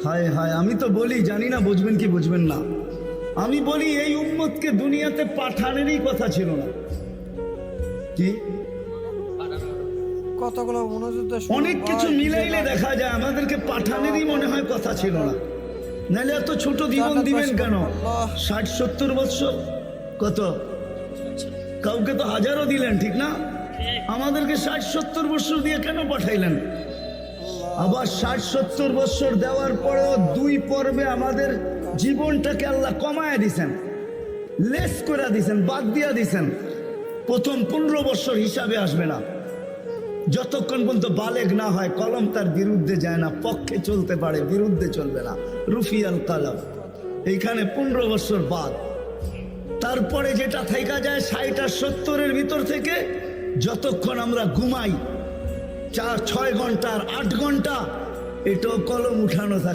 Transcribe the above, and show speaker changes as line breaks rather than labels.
হায় হায়, আমি তো বলি, জানি না বুঝবেন কি বুঝবেন না, আমি বলি এই উম্মতকে দুনিয়াতে পাঠানেরই কথা ছিল না। কি
কতগুলো মনোযুদ্ধ
অনেক কিছু মিলাইলে দেখা যায় আমাদেরকে পাঠানেরই মনে হয় কথা ছিল না। নাহলে এত ছোট জীবন দিবেন কেন? 60-70 বছর, কত কাউকে তো হাজারও দিলেন, ঠিক না? আমাদেরকে 60-70 বছর দিয়ে কেন পাঠাইলেন? আবার 60-70 বছর দেওয়ার পরেও 2 পর্বে আমাদের জীবনটাকে আল্লাহ কমায় দিছেন, লেস করে দিছেন, বাদ দিয়া দিছেন। প্রথম 15 বছর হিসাবে আসবে না, যতক্ষণ পর্যন্ত বালেগ না হয়, কলম তার বিরুদ্ধে যায় না, পক্ষে চলতে পারে, বিরুদ্ধে চলবে না, রুফিয়াল কালাম। এইখানে 15 বছর বাদ। তারপরে যেটা থাইকা যায় 60 আর 70-এর ভিতর থেকে, যতক্ষণ আমরা ঘুমাই 4-6 ঘন্টা আর 8 ঘন্টা, এটাও কলম উঠানো থাকে।